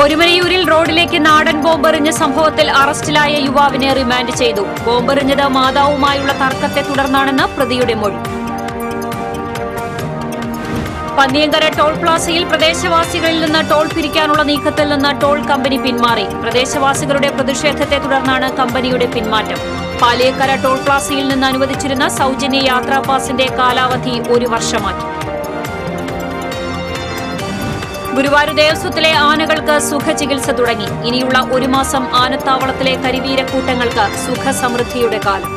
ഒരുമനയൂരിൽ റോഡിലേക്ക് നാടൻ ബോംബെറിഞ്ഞ സംഭവത്തിൽ അറസ്റ്റിലായ യുവാവിനെ റിമാൻഡ് ചെയ്തു. ബോംബെറിഞ്ഞത് മാതാവുമായുള്ള തർക്കത്തെ തുടർന്നാണെന്ന് പ്രതിയുടെ മൊഴി. പന്നിയങ്കര ടോൾ പ്ലാസയിൽ പ്രദേശവാസികളിൽ നിന്ന് ടോൾ പിരിക്കാനുള്ള നീക്കത്തിൽ നിന്ന് ടോൾ കമ്പനി പിന്മാറി. പ്രദേശവാസികളുടെ പ്രതിഷേധത്തെ തുടർന്നാണ് കമ്പനിയുടെ പിന്മാറ്റം. പാലിയക്കര ടോൾ പ്ലാസയിൽ നിന്ന് അനുവദിച്ചിരുന്ന സൗജന്യ യാത്രാ പാസിന്റെ കാലാവധി 1 വർഷമാക്കി. ഗുരുവായൂർ ദേവസ്വത്തിലെ ആനകൾക്ക് സുഖചികിത്സ തുടങ്ങി. ഇനിയുള്ള 1 മാസം ആനത്താവളത്തിലെ കരിവീരക്കൂട്ടങ്ങൾക്ക് സുഖസമൃദ്ധിയുടെ കാലം.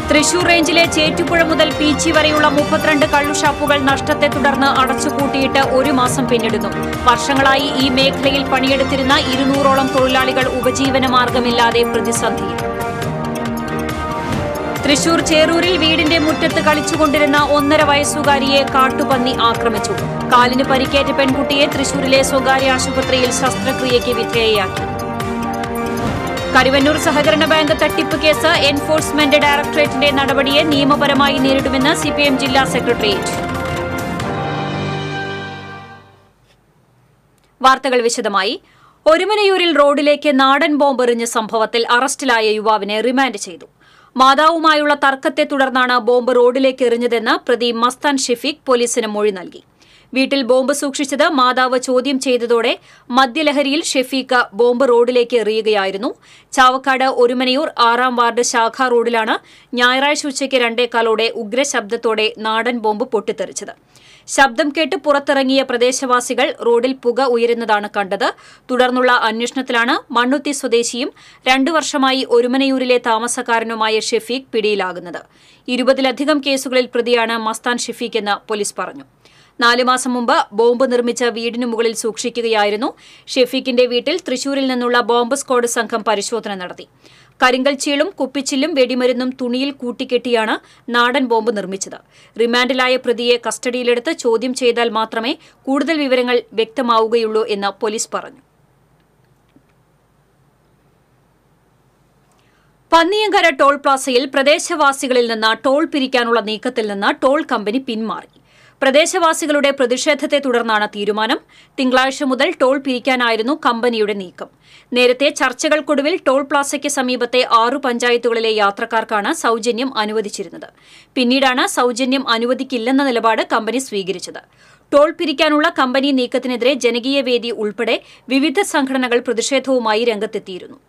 തൃശൂർ റേഞ്ചിലെ ചേറ്റുപുഴ മുതൽ പീച്ചി വരെയുള്ള 32 കള്ളുഷാപ്പുകൾ നഷ്ടത്തെ തുടർന്ന് അടച്ചുപൂട്ടിയിട്ട് 1 മാസം പിന്നിടുന്നു. വർഷങ്ങളായി ഈ മേഖലയിൽ പണിയെടുത്തിരുന്ന 200ഓളം തൊഴിലാളികൾ ഉപജീവന മാർഗമില്ലാതെ പ്രതിസന്ധിയിൽ. തൃശൂർ ചേറൂരിൽ വീടിന്റെ മുറ്റത്ത് കളിച്ചുകൊണ്ടിരുന്ന 1.5 വയസ്സുകാരിയെ കാട്ടുപന്നി ആക്രമിച്ചു. കാലിന് പരിക്കേറ്റ പെൺകുട്ടിയെ തൃശൂരിലെ സ്വകാര്യ ആശുപത്രിയിൽ ശസ്ത്രക്രിയയ്ക്ക് വിധേയയാക്കി. കരുവന്നൂർ സഹകരണ ബാങ്ക് തട്ടിപ്പ് കേസ് എൻഫോഴ്സ്മെന്റ് ഡയറക്ടറേറ്റിന്റെ നടപടിയെ നിയമപരമായി നേരിടുമെന്ന് സിപിഎം ജില്ലാ സെക്രട്ടേറിയറ്റ്. വാർത്തകൾ വിശദമായി. ഒരുമനയൂരിൽ റോഡിലേക്ക് നാടൻ ബോംബെറിഞ്ഞ സംഭവത്തിൽ അറസ്റ്റിലായ യുവാവിനെ റിമാൻഡ് ചെയ്തു. മാതാവുമായുള്ള തർക്കത്തെ തുടർന്നാണ് ബോംബ് റോഡിലേക്ക് എറിഞ്ഞതെന്ന് പ്രതി മസ്താൻ ഷെഫീഖ് പോലീസിന് മൊഴി നൽകി. വീട്ടിൽ ബോംബ് സൂക്ഷിച്ചത് മാതാവ് ചോദ്യം ചെയ്തതോടെ മദ്യലഹരിയിൽ ഷെഫീഖ് ബോംബ് റോഡിലേക്ക് എറിയുകയായിരുന്നു. ചാവക്കാട് ഒരുമനയൂർ 6-ാം വാർഡ് ശാഖാ റോഡിലാണ് ഞായറാഴ്ച ഉച്ചയ്ക്ക് 2:15 ഉഗ്രശബ്ദത്തോടെ നാടൻ ബോംബ് പൊട്ടിത്തെറിച്ചത്. ശബ്ദം കേട്ട് പുറത്തിറങ്ങിയ പ്രദേശവാസികൾ റോഡിൽ പുക ഉയരുന്നതാണ് കണ്ടത്. തുടർന്നുള്ള അന്വേഷണത്തിലാണ് മണ്ണുത്തി സ്വദേശിയും 2 വർഷമായി ഒരുമനയൂരിലെ താമസക്കാരനുമായ ഷെഫീഖ് പിടിയിലാകുന്നത്. 20-ലധികം കേസുകളിൽ പ്രതിയാണ് മസ്താൻ ഷെഫീഖ് എന്ന് പോലീസ് പറഞ്ഞു. 4 മാസം മുമ്പ് ബോംബ് നിർമ്മിച്ച വീടിനു മുകളിൽ സൂക്ഷിക്കുകയായിരുന്നു. ഷെഫീഖിന്റെ വീട്ടിൽ തൃശൂരിൽ നിന്നുള്ള ബോംബ് സ്ക്വാഡ് സംഘം പരിശോധന നടത്തി. കരിങ്കൽച്ചീളും കുപ്പിച്ചില്ലും വെടിമരുന്നും തുണിയിൽ കൂട്ടിക്കെട്ടിയാണ് നാടൻ ബോംബ് നിർമ്മിച്ചത്. റിമാൻഡിലായ പ്രതിയെ കസ്റ്റഡിയിലെടുത്ത് ചോദ്യം ചെയ്താൽ മാത്രമേ കൂടുതൽ വിവരങ്ങൾ വ്യക്തമാവുകയുള്ളൂ എന്ന് പോലീസ് പറഞ്ഞു. പന്നിയങ്കര ടോൾ പ്ലാസയിൽ പ്രദേശവാസികളിൽ നിന്ന് ടോൾ പിരിക്കാനുള്ള നീക്കത്തിൽ നിന്ന് ടോൾ കമ്പനി പിന്മാറി. പ്രദേശവാസികളുടെ പ്രതിഷേധത്തെ തുടർന്നാണ് തീരുമാനം. തിങ്കളാഴ്ച മുതൽ ടോൾ പിരിക്കാനായിരുന്നു കമ്പനിയുടെ നീക്കം. നേരത്തെ ചർച്ചകൾക്കൊടുവിൽ ടോൾ പ്ലാസയ്ക്ക് സമീപത്തെ 6 പഞ്ചായത്തുകളിലെ യാത്രക്കാർക്കാണ് സൗജന്യം അനുവദിച്ചിരുന്നത്. പിന്നീടാണ് സൗജന്യം അനുവദിക്കില്ലെന്ന നിലപാട് കമ്പനി സ്വീകരിച്ചത്. ടോൾ പിരിക്കാനുള്ള കമ്പനി നീക്കത്തിനെതിരെ ജനകീയ വേദി ഉൾപ്പെടെ വിവിധ സംഘടനകൾ പ്രതിഷേധവുമായി രംഗത്തെത്തിയിരുന്നു.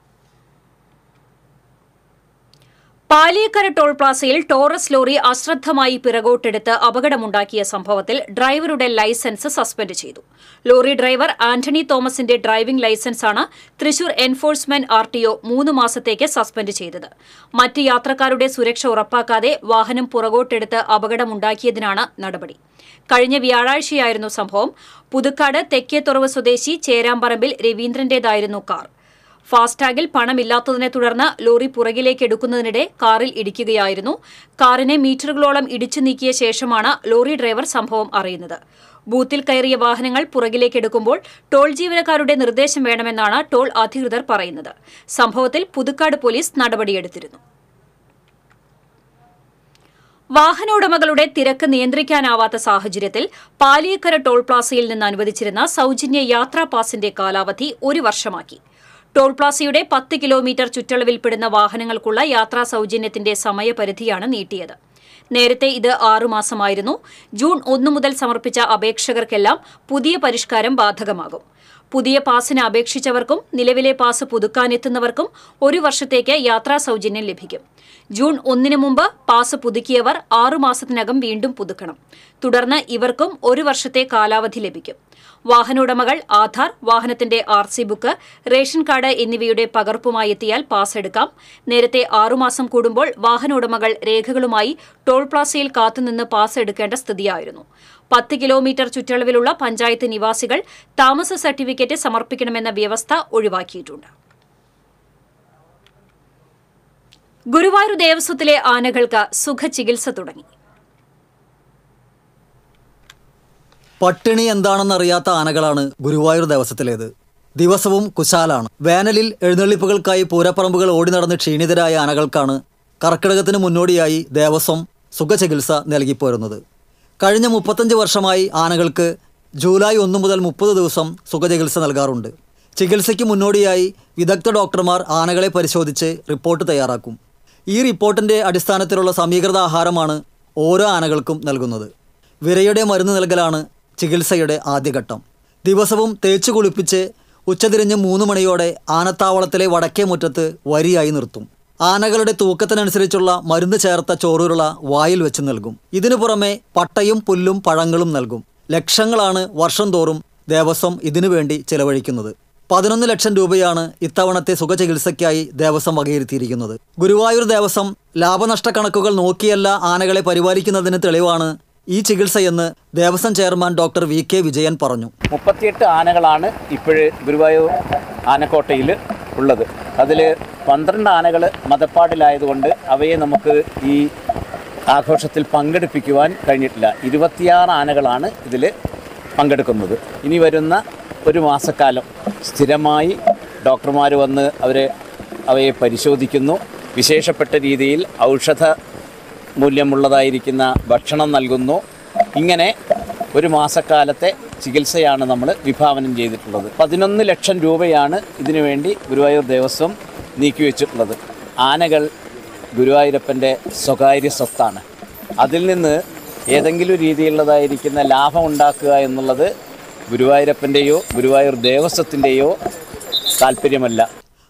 പാലിയക്കര ടോൾ പ്ലാസയിൽ ടോറസ് ലോറി അശ്രദ്ധമായി പിറകോട്ടെടുത്ത് അപകടമുണ്ടാക്കിയ സംഭവത്തിൽ ഡ്രൈവറുടെ ലൈസൻസ് സസ്പെൻഡ് ചെയ്തു. ലോറി ഡ്രൈവർ ആന്റണി തോമസിന്റെ ഡ്രൈവിംഗ് ലൈസൻസാണ് തൃശൂർ എൻഫോഴ്സ്മെന്റ് RTO 3 മാസത്തേക്ക് സസ്പെൻഡ് ചെയ്തത്. മറ്റ് യാത്രക്കാരുടെ സുരക്ഷ ഉറപ്പാക്കാതെ വാഹനം പുറകോട്ടെടുത്ത് അപകടമുണ്ടാക്കിയതിനാണ് നടപടി. കഴിഞ്ഞ വ്യാഴാഴ്ചയായിരുന്നു സംഭവം. പുതുക്കാട് തെക്കേത്തുറവ് സ്വദേശി ചേരാമ്പറമ്പിൽ രവീന്ദ്രന്റേതായിരുന്നു കാർ. ഫാസ്ടാഗിൽ പണമില്ലാത്തതിനെ തുടർന്ന് ലോറി പുറകിലേക്ക് എടുക്കുന്നതിനിടെ കാറിൽ ഇടിക്കുകയായിരുന്നു. കാറിനെ മീറ്ററുകളോളം ഇടിച്ചു നീക്കിയ ശേഷമാണ് ലോറി ഡ്രൈവർ സംഭവം അറിയുന്നത്. ബൂത്തിൽ കയറിയ വാഹനങ്ങൾ പുറകിലേക്ക് എടുക്കുമ്പോൾ ടോൾ ജീവനക്കാരുടെ നിർദ്ദേശം വേണമെന്നാണ് ടോൾ അധികൃതർ പറയുന്നത്. സംഭവത്തിൽ പുതുക്കാട് പോലീസ് നടപടിയെടുത്തിരുന്നു. വാഹനോടമകളുടെ തിരക്ക് നിയന്ത്രിക്കാനാവാത്ത സാഹചര്യത്തിൽ പാലിയക്കര ടോൾ പ്ലാസയിൽ നിന്ന് അനുവദിച്ചിരുന്ന സൗജന്യ യാത്രാ പാസിന്റെ കാലാവധി 1 വർഷമാക്കി. ടോൾ പ്ലാസയുടെ 10 കിലോമീറ്റർ ചുറ്റളവിൽപ്പെടുന്ന വാഹനങ്ങൾക്കുള്ള യാത്രാ സൗജന്യത്തിന്റെ സമയപരിധിയാണ് നീട്ടിയത്. നേരത്തെ ഇത് 6 മാസമായിരുന്നു. ജൂൺ 1 മുതൽ സമർപ്പിച്ച അപേക്ഷകർക്കെല്ലാം പുതിയ പരിഷ്കാരം ബാധകമാകും. പുതിയ പാസിന് അപേക്ഷിച്ചവർക്കും നിലവിലെ പാസ് പുതുക്കാനെത്തുന്നവർക്കും 1 വർഷത്തേക്ക് യാത്രാ സൗജന്യം ലഭിക്കും. ജൂൺ 1 മുമ്പ് പാസ് പുതുക്കിയവർ 6 മാസത്തിനകം വീണ്ടും പുതുക്കണം. തുടർന്ന് ഇവർക്കും 1 വർഷത്തെ കാലാവധി ലഭിക്കും. വാഹനോടമകൾ ആധാർ, വാഹനത്തിന്റെ RC ബുക്ക്, റേഷൻ കാർഡ് എന്നിവയുടെ പകർപ്പുമായി എത്തിയാൽ പാസ് എടുക്കാം. നേരത്തെ 6 മാസം കൂടുമ്പോൾ വാഹനോടമകൾ രേഖകളുമായി ടോൾ പ്ലാസയിൽ കാത്തുനിന്ന് പാസ് എടുക്കേണ്ട സ്ഥിതിയായിരുന്നു. 10 കിലോമീറ്റർ ചുറ്റളവിലുള്ള പഞ്ചായത്ത് നിവാസികൾ താമസ സർട്ടിഫിക്കറ്റ് സമർപ്പിക്കണമെന്ന വ്യവസ്ഥ ഒഴിവാക്കിയിട്ടുണ്ട്. ഗുരുവായൂർ ദേവസ്വത്തിലെ ആനകൾക്ക് സുഖചികിത്സ തുടങ്ങി. പട്ടിണി എന്താണെന്നറിയാത്ത ആനകളാണ് ഗുരുവായൂർ ദേവസ്വത്തിലേത്. ദിവസവും കുശാലാണ്. വേനലിൽ എഴുന്നള്ളിപ്പുകൾക്കായി പൂരപ്പറമ്പുകൾ ഓടി നടന്ന് ക്ഷീണിതരായ ആനകൾക്കാണ് കർക്കിടകത്തിന് മുന്നോടിയായി ദേവസ്വം സുഖചികിത്സ നൽകിപ്പോരുന്നത്. കഴിഞ്ഞ 35 വർഷമായി ആനകൾക്ക് ജൂലൈ 1 മുതൽ 30 ദിവസം സുഖചികിത്സ നൽകാറുണ്ട്. ചികിത്സയ്ക്ക് മുന്നോടിയായി വിദഗ്ധ ഡോക്ടർമാർ ആനകളെ പരിശോധിച്ച് റിപ്പോർട്ട് തയ്യാറാക്കും. ഈ റിപ്പോർട്ടിൻ്റെ അടിസ്ഥാനത്തിലുള്ള സമീകൃത ആഹാരമാണ് ഓരോ ആനകൾക്കും നൽകുന്നത്. വിരയുടെ മരുന്ന് നൽകലാണ് ചികിത്സയുടെ ആദ്യഘട്ടം. ദിവസവും തേച്ച് കുളിപ്പിച്ച് ഉച്ചതിരിഞ്ഞ് 3 മണിയോടെ ആനത്താവളത്തിലെ വടക്കേ മുറ്റത്ത് വരിയായി നിർത്തും. ആനകളുടെ തൂക്കത്തിനനുസരിച്ചുള്ള മരുന്ന് ചേർത്ത ചോറുരുള വായിൽ വെച്ച് നൽകും. ഇതിനു പുറമെ പട്ടയും പുല്ലും പഴങ്ങളും നൽകും. ലക്ഷങ്ങളാണ് വർഷം തോറും ദേവസ്വം ഇതിനു വേണ്ടി ചെലവഴിക്കുന്നത്. 11 ലക്ഷം രൂപയാണ് ഇത്തവണത്തെ സുഖചികിത്സയ്ക്കായി ദേവസ്വം വകയിരുത്തിയിരിക്കുന്നത്. ഗുരുവായൂർ ദേവസ്വം ലാഭനഷ്ട കണക്കുകൾ നോക്കിയല്ല ആനകളെ പരിപാലിക്കുന്നതിന് തെളിവാണ് ഈ ചികിത്സയെന്ന് Devaswom chairman doctor VK Vijayan പറഞ്ഞു. 38 ആനകളാണ് ഇപ്പോഴ് ഗുരുവായൂർ ആനക്കോട്ടയിൽ ഉള്ളത്. അതിൽ 12 ആനകൾ മതപ്പാടിലായതുകൊണ്ട് അവയെ നമുക്ക് ഈ ആഘോഷത്തിൽ പങ്കെടുപ്പിക്കുവാൻ കഴിഞ്ഞിട്ടില്ല. 26 ആനകളാണ് ഇതിൽ പങ്കെടുക്കുന്നത്. ഇനി വരുന്ന ഒരു മാസക്കാലം സ്ഥിരമായി ഡോക്ടർമാർ വന്ന് അവയെ പരിശോധിക്കുന്നു. വിശേഷപ്പെട്ട രീതിയിൽ ഔഷധ മൂല്യമുള്ളതായിരിക്കുന്ന ഭക്ഷണം നൽകുന്നു. ഇങ്ങനെ ഒരു മാസക്കാലത്തെ ചികിത്സയാണ് നമ്മൾ വിഭാവനം ചെയ്തിട്ടുള്ളത്. 11 ലക്ഷം രൂപയാണ് ഇതിനു വേണ്ടി ഗുരുവായൂർ ദേവസ്വം നീക്കിവെച്ചിട്ടുള്ളത്. ആനകൾ ഗുരുവായൂരപ്പൻ്റെ സ്വകാര്യ സ്വത്താണ്. അതിൽ നിന്ന് ഏതെങ്കിലും രീതിയിലുള്ളതായിരിക്കുന്ന ലാഭം ഉണ്ടാക്കുക എന്നുള്ളത് ഗുരുവായൂരപ്പൻ്റെയോ ഗുരുവായൂർ ദേവസ്വത്തിൻ്റെയോ താല്പര്യമല്ല.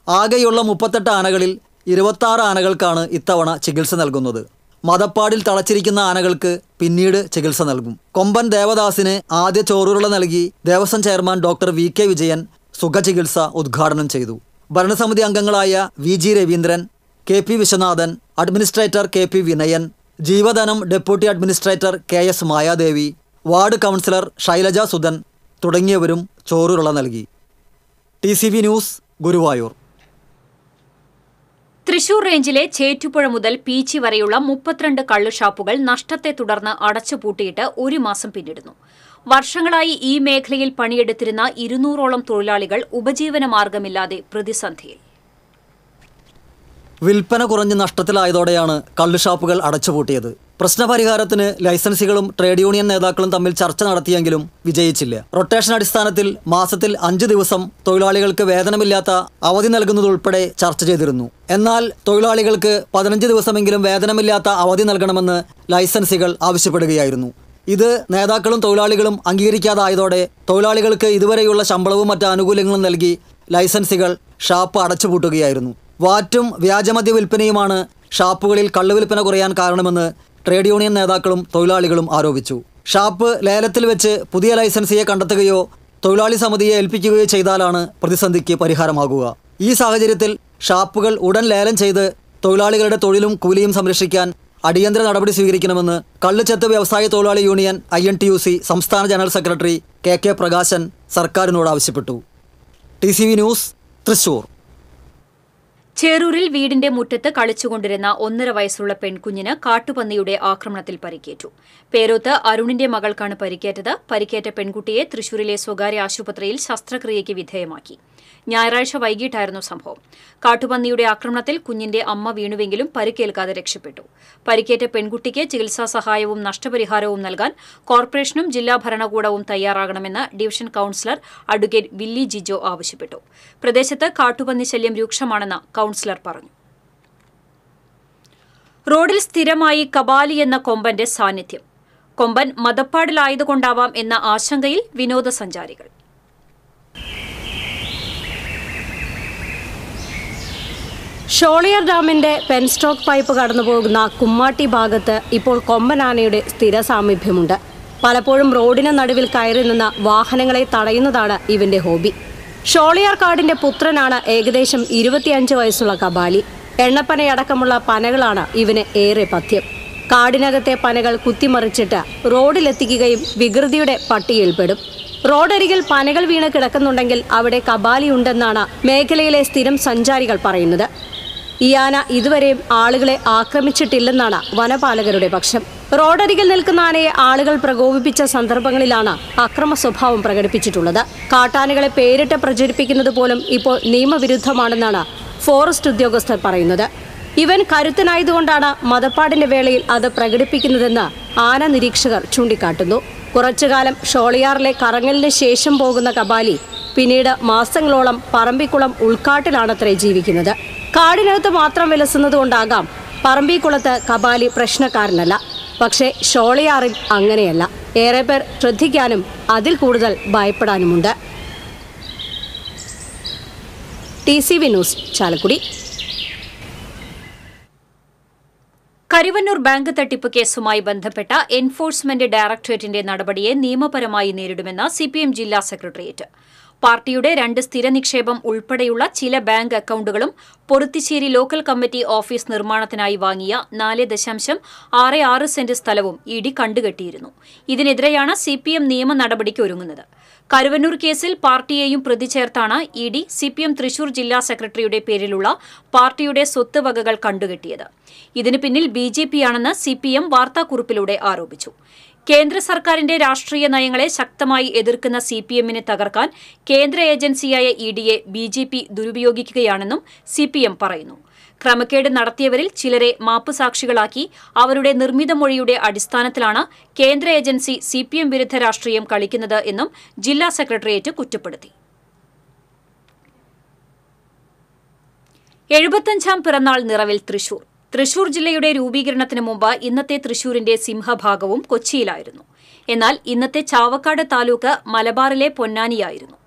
ആകെയുള്ള 38 ആനകളിൽ 26 ആനകൾക്കാണ് ഇത്തവണ ചികിത്സ നൽകുന്നത്. മതപ്പാടിൽ തളച്ചിരിക്കുന്ന ആനകൾക്ക് പിന്നീട് ചികിത്സ നൽകും. കൊമ്പൻ ദേവദാസിന് ആദ്യ ചോറുരുള നൽകി Devaswom chairman doctor VK Vijayan സുഖചികിത്സ ഉദ്ഘാടനം ചെയ്തു. ഭരണസമിതി അംഗങ്ങളായ VG Raveendran, KP Viswanathan, administrator KP Vinayan, Jeevadhanam deputy administrator KS Mayadevi, ward councillor Shailaja Sudhan തുടങ്ങിയവരും ചോറുരുള നൽകി. TCV news, Guruvayur. തൃശൂർ റേഞ്ചിലെ ചേറ്റുപുഴ മുതൽ പീച്ചി വരെയുള്ള 32 കള്ളുഷാപ്പുകൾ നഷ്ടത്തെ തുടർന്ന് അടച്ചുപൂട്ടിയിട്ട് 1 മാസം പിന്നിടുന്നു. വർഷങ്ങളായി ഈ മേഖലയിൽ പണിയെടുത്തിരുന്ന 200ഓളം തൊഴിലാളികൾ ഉപജീവന മാർഗമില്ലാതെ പ്രതിസന്ധിയിൽ. വിൽപ്പന കുറഞ്ഞ് നഷ്ടത്തിലായതോടെയാണ് കള്ളുഷാപ്പുകൾ അടച്ചുപൂട്ടിയത്. പ്രശ്നപരിഹാരത്തിന് ലൈസൻസികളും ട്രേഡ് യൂണിയൻ നേതാക്കളും തമ്മിൽ ചർച്ച നടത്തിയെങ്കിലും വിജയിച്ചില്ല. റൊട്ടേഷൻ അടിസ്ഥാനത്തിൽ മാസത്തിൽ 5 ദിവസം തൊഴിലാളികൾക്ക് വേതനമില്ലാത്ത അവധി നൽകുന്നതുൾപ്പെടെ ചർച്ച ചെയ്തിരുന്നു. എന്നാൽ തൊഴിലാളികൾക്ക് 15 ദിവസമെങ്കിലും വേതനമില്ലാത്ത അവധി നൽകണമെന്ന് ലൈസൻസികൾ ആവശ്യപ്പെടുകയായിരുന്നു. ഇത് നേതാക്കളും തൊഴിലാളികളും അംഗീകരിക്കാതായതോടെ തൊഴിലാളികൾക്ക് ഇതുവരെയുള്ള ശമ്പളവും മറ്റ് ആനുകൂല്യങ്ങളും നൽകി ലൈസൻസികൾ ഷാപ്പ് അടച്ചുപൂട്ടുകയായിരുന്നു. വാറ്റും വ്യാജമദ്യ വിൽപ്പനയുമാണ് ഷാപ്പുകളിൽ കള്ളുവിൽപ്പന കുറയാൻ കാരണമെന്ന് ട്രേഡ് യൂണിയൻ നേതാക്കളും തൊഴിലാളികളും ആരോപിച്ചു. ഷാപ്പ് ലേലത്തിൽ വെച്ച് പുതിയ ലൈസൻസിയെ കണ്ടെത്തുകയോ തൊഴിലാളി സമിതിയെ ഏൽപ്പിക്കുകയോ ചെയ്താലാണ് പ്രതിസന്ധിക്ക് പരിഹാരമാകുക. ഈ സാഹചര്യത്തിൽ ഷാപ്പുകൾ ഉടൻ ലേലം ചെയ്ത് തൊഴിലാളികളുടെ തൊഴിലും കൂലിയും സംരക്ഷിക്കാൻ അടിയന്തര നടപടി സ്വീകരിക്കണമെന്ന് കള്ളുചെത്ത് വ്യവസായ തൊഴിലാളി യൂണിയൻ INTUC സംസ്ഥാന ജനറൽ സെക്രട്ടറി KK പ്രകാശൻ സർക്കാരിനോട് ആവശ്യപ്പെട്ടു. TCV news, Thrissur. ചേറൂരിൽ വീടിന്റെ മുറ്റത്ത് കളിച്ചുകൊണ്ടിരുന്ന 1.5 വയസ്സുള്ള പെൺകുഞ്ഞിന് കാട്ടുപന്നിയുടെ ആക്രമണത്തിൽ പരിക്കേറ്റു. പേരോത്ത് അരുണിന്റെ മകൾക്കാണ് പരിക്കേറ്റത്. പരിക്കേറ്റ പെൺകുട്ടിയെ തൃശൂരിലെ സ്വകാര്യ ആശുപത്രിയിൽ ശസ്ത്രക്രിയയ്ക്ക് വിധേയമാക്കി. ഞായറാഴ്ച വൈകിട്ടായിരുന്നു സംഭവം. കാട്ടുപന്നിയുടെ ആക്രമണത്തിൽ കുഞ്ഞിന്റെ അമ്മ വീണുവെങ്കിലും പരിക്കേൽക്കാതെ രക്ഷപ്പെട്ടു. പരിക്കേറ്റ പെൺകുട്ടിക്ക് ചികിത്സാ സഹായവും നഷ്ടപരിഹാരവും നൽകാൻ കോർപ്പറേഷനും ജില്ലാ ഭരണകൂടവും തയ്യാറാകണമെന്ന് division councillor advocate Willy Jijo ആവശ്യപ്പെട്ടു. പ്രദേശത്ത് കാട്ടുപന്നി ശല്യം രൂക്ഷമാണെന്ന് കൌൺസിലർ പറഞ്ഞു. റോഡിൽ സ്ഥിരമായി കബാലി എന്ന കൊമ്പന്റെ സാന്നിധ്യം. കൊമ്പൻ മതപ്പാടിലായതുകൊണ്ടാവാം എന്ന ആശങ്കയിൽ വിനോദസഞ്ചാരികൾ. ഷോളിയർ ഡാമിന്റെ പെൻസ്റ്റോക്ക് പൈപ്പ് കടന്നുപോകുന്ന കുമ്മാട്ടി ഭാഗത്ത് ഇപ്പോൾ കൊമ്പനാനയുടെ സ്ഥിര സാമീപ്യമുണ്ട്. പലപ്പോഴും റോഡിന് നടുവിൽ കയറി നിന്ന് വാഹനങ്ങളെ തടയുന്നതാണ് ഇവന്റെ ഹോബി. ഷോളിയാർ കാടിന്റെ പുത്രനാണ് ഏകദേശം 25 വയസ്സുള്ള കബാലി. എണ്ണപ്പനയടക്കമുള്ള പനകളാണ് ഇവന് ഏറെ പഥ്യം. കാടിനകത്തെ പനകൾ കുത്തിമറിച്ചിട്ട് റോഡിലെത്തിക്കുകയും വികൃതിയുടെ പട്ടികയിൽപ്പെടും. റോഡരികിൽ പനകൾ വീണ് കിടക്കുന്നുണ്ടെങ്കിൽ അവിടെ കബാലി ഉണ്ടെന്നാണ് മേഖലയിലെ സ്ഥിരം സഞ്ചാരികൾ പറയുന്നത്. ഈ ആന ഇതുവരെയും ആളുകളെ ആക്രമിച്ചിട്ടില്ലെന്നാണ് വനപാലകരുടെ പക്ഷം. റോഡരികിൽ നിൽക്കുന്ന ആനയെ ആളുകൾ പ്രകോപിപ്പിച്ച സന്ദർഭങ്ങളിലാണ് അക്രമ സ്വഭാവം പ്രകടിപ്പിച്ചിട്ടുള്ളത്. കാട്ടാനകളെ പേരിട്ട് പ്രചരിപ്പിക്കുന്നത് പോലും ഇപ്പോൾ നിയമവിരുദ്ധമാണെന്നാണ് ഫോറസ്റ്റ് ഉദ്യോഗസ്ഥർ പറയുന്നത്. ഇവൻ കരുത്തനായതുകൊണ്ടാണ് മതപ്പാടിന്റെ വേളയിൽ അത് പ്രകടിപ്പിക്കുന്നതെന്ന് ആന നിരീക്ഷകർ ചൂണ്ടിക്കാട്ടുന്നു. കുറച്ചുകാലം ഷോളിയാറിലെ കറങ്ങലിന് ശേഷം പോകുന്ന കബാലി പിന്നീട് മാസങ്ങളോളം പറമ്പിക്കുളം ഉൾക്കാട്ടിലാണത്രേ ജീവിക്കുന്നത്. കാടിനകത്ത് മാത്രം വിലസുന്നതുകൊണ്ടാകാം പറമ്പിക്കുളത്ത് കബാലി പ്രശ്നക്കാരനല്ല. പക്ഷേ ഷോളിയാറിൽ അങ്ങനെയല്ല. ഏറെ പേർ ശ്രദ്ധിക്കാനും അതിൽ കൂടുതൽ ഭയപ്പെടാനുമുണ്ട്. TCV news, Chalakudy. Karuvannur bank തട്ടിപ്പ് കേസുമായി ബന്ധപ്പെട്ട എൻഫോഴ്സ്മെന്റ് ഡയറക്ടറേറ്റിന്റെ നടപടിയെ നിയമപരമായി നേരിടുമെന്ന് CPM ജില്ലാ സെക്രട്ടേറിയറ്റ്. പാർട്ടിയുടെ 2 സ്ഥിര നിക്ഷേപം ഉൾപ്പെടെയുള്ള ചില ബാങ്ക് അക്കൌണ്ടുകളും പൊറുത്തിശ്ശേരി ലോക്കൽ കമ്മിറ്റി ഓഫീസ് നിർമ്മാണത്തിനായി വാങ്ങിയ 4.66 സെന്റ് സ്ഥലവും ED കണ്ടുകെട്ടിയിരുന്നു. ഇതിനെതിരെയാണ് CPM നിയമ നടപടിക്ക് ഒരുങ്ങുന്നത്. കരുവന്നൂർ കേസിൽ പാർട്ടിയെയും പ്രതി ചേർത്താണ് ED CPM തൃശൂർ ജില്ലാ സെക്രട്ടറിയുടെ പേരിലുള്ള പാർട്ടിയുടെ സ്വത്ത് വകകൾ കണ്ടുകെട്ടിയത്. ഇതിന് പിന്നിൽ BJP-യാണെന്ന് CPM വാർത്താക്കുറിപ്പിലൂടെ ആരോപിച്ചു. കേന്ദ്ര സർക്കാരിന്റെ രാഷ്ട്രീയ നയങ്ങളെ ശക്തമായി എതിർക്കുന്ന CPM-നെ തകർക്കാൻ കേന്ദ്ര ഏജൻസിയായ ED-യെ BJP ദുരുപയോഗിക്കുകയാണെന്നും CPM പറയുന്നു. ക്രമക്കേട് നടത്തിയവരിൽ ചിലരെ മാപ്പുസാക്ഷികളാക്കി അവരുടെ നിർമ്മിത മൊഴിയുടെ അടിസ്ഥാനത്തിലാണ് കേന്ദ്ര ഏജൻസി CPM വിരുദ്ധ രാഷ്ട്രീയം കളിക്കുന്നത് എന്നും ജില്ലാ സെക്രട്ടേറിയറ്റ് കുറ്റപ്പെടുത്തി. 75ാം പിറന്നാൾ നിറവിൽ തൃശൂർ. തൃശൂർ ജില്ലയുടെ രൂപീകരണത്തിന് മുമ്പ് ഇന്നത്തെ തൃശൂരിന്റെ സിംഹഭാഗവും കൊച്ചിയിലായിരുന്നു. എന്നാൽ ഇന്നത്തെ ചാവക്കാട് താലൂക്ക് മലബാറിലെ പൊന്നാനിയായിരുന്നു.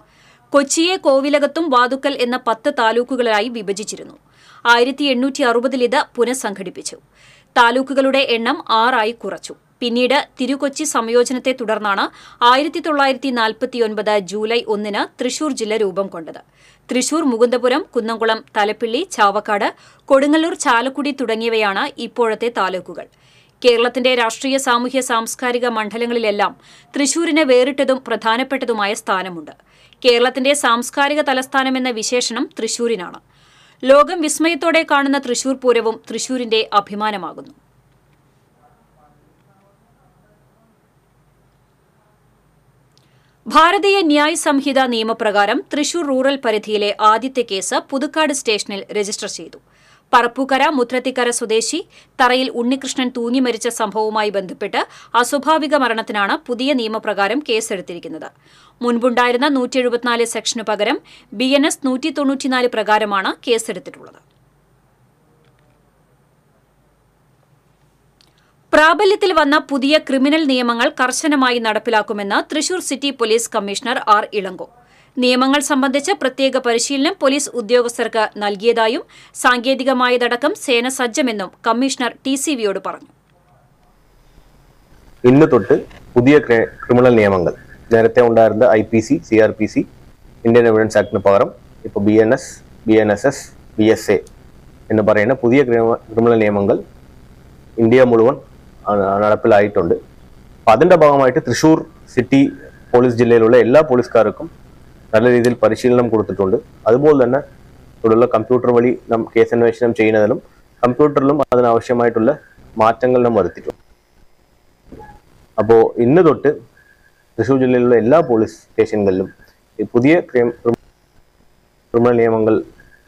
കൊച്ചിയെ കോവിലകത്തും വാതുക്കൽ എന്ന 10 താലൂക്കുകളായി വിഭജിച്ചിരുന്നു. 1860-ൽ ഇത് പുനഃസംഘടിപ്പിച്ചു. താലൂക്കുകളുടെ എണ്ണം 6 കുറച്ചു. പിന്നീട് തിരുകൊച്ചി സംയോജനത്തെ തുടർന്നാണ് 1949 ജൂലൈ 1 തൃശൂർ ജില്ല രൂപം കൊണ്ടത്. തൃശൂർ, മുകുന്ദപുരം, കുന്നംകുളം, തലപ്പിള്ളി, ചാവക്കാട്, കൊടുങ്ങല്ലൂർ, ചാലക്കുടി തുടങ്ങിയവയാണ് ഇപ്പോഴത്തെ താലൂക്കുകൾ. കേരളത്തിന്റെ രാഷ്ട്രീയ, സാമൂഹ്യ, സാംസ്കാരിക മണ്ഡലങ്ങളിലെല്ലാം തൃശൂരിന് വേറിട്ടതും പ്രധാനപ്പെട്ടതുമായ സ്ഥാനമുണ്ട്. കേരളത്തിന്റെ സാംസ്കാരിക തലസ്ഥാനമെന്ന വിശേഷണം തൃശൂരിനാണ്. ലോകം വിസ്മയത്തോടെ കാണുന്ന തൃശൂർ പൂരവും തൃശൂരിന്റെ അഭിമാനമാകുന്നു. ഭാരതീയ ന്യായ് സംഹിത നിയമപ്രകാരം തൃശൂർ റൂറൽ പരിധിയിലെ ആദ്യത്തെ കേസ് പുതുക്കാട് സ്റ്റേഷനിൽ രജിസ്റ്റർ ചെയ്തു. പറപ്പൂക്കര മുത്രത്തിക്കര സ്വദേശി തറയിൽ ഉണ്ണികൃഷ്ണൻ തൂങ്ങി മരിച്ച സംഭവവുമായി ബന്ധപ്പെട്ട് അസ്വാഭാവിക മരണത്തിനാണ് പുതിയ നിയമപ്രകാരം കേസെടുത്തിരിക്കുന്നത്. മുൻപുണ്ടായിരുന്ന 174 സെക്ഷനു പകരം BNS 194 പ്രകാരമാണ് കേസെടുത്തിട്ടുള്ളത്. പ്രാബല്യത്തിൽ വന്ന പുതിയ ക്രിമിനൽ നിയമങ്ങൾ കർശനമായി നടപ്പിലാക്കുമെന്ന് Thrissur city police commissioner R. Elango. നിയമങ്ങൾ സംബന്ധിച്ച് പ്രത്യേക പരിശീലനം പോലീസ് ഉദ്യോഗസ്ഥർക്ക് നൽകിയതായും സാങ്കേതികമായതടക്കം സേന സജ്ജമെന്നും കമ്മീഷണർ TCVയോട് പറഞ്ഞു. ഇന്ന് തൊട്ട് പുതിയ ക്രിമിനൽ നിയമങ്ങൾ നേരത്തെ ഉണ്ടായിരുന്ന IPC, CRPC, ഇന്ത്യൻ എവിഡൻസ് ആക്ടിന് പകരം ഇപ്പോൾ BNS, BNSS, BSA എന്ന് പറയുന്ന പുതിയ ക്രിമിനൽ നിയമങ്ങൾ ഇന്ത്യ മുഴുവൻ നടപ്പിലായിട്ടുണ്ട്. അപ്പം അതിൻ്റെ ഭാഗമായിട്ട് തൃശ്ശൂർ സിറ്റി പോലീസ് ജില്ലയിലുള്ള എല്ലാ പോലീസുകാർക്കും നല്ല രീതിയിൽ പരിശീലനം കൊടുത്തിട്ടുണ്ട്. അതുപോലെ തന്നെ ഇവിടെയുള്ള കമ്പ്യൂട്ടർ വഴി കേസ് അന്വേഷണം ചെയ്യുന്നതിലും കമ്പ്യൂട്ടറിലും അതിനാവശ്യമായിട്ടുള്ള മാറ്റങ്ങൾ നാം വരുത്തിയിട്ടുണ്ട്. അപ്പോൾ ഇന്ന് തൊട്ട് തൃശ്ശൂർ ജില്ലയിലുള്ള എല്ലാ പോലീസ് സ്റ്റേഷനുകളിലും ഈ പുതിയ ക്രിമിനൽ നിയമങ്ങൾ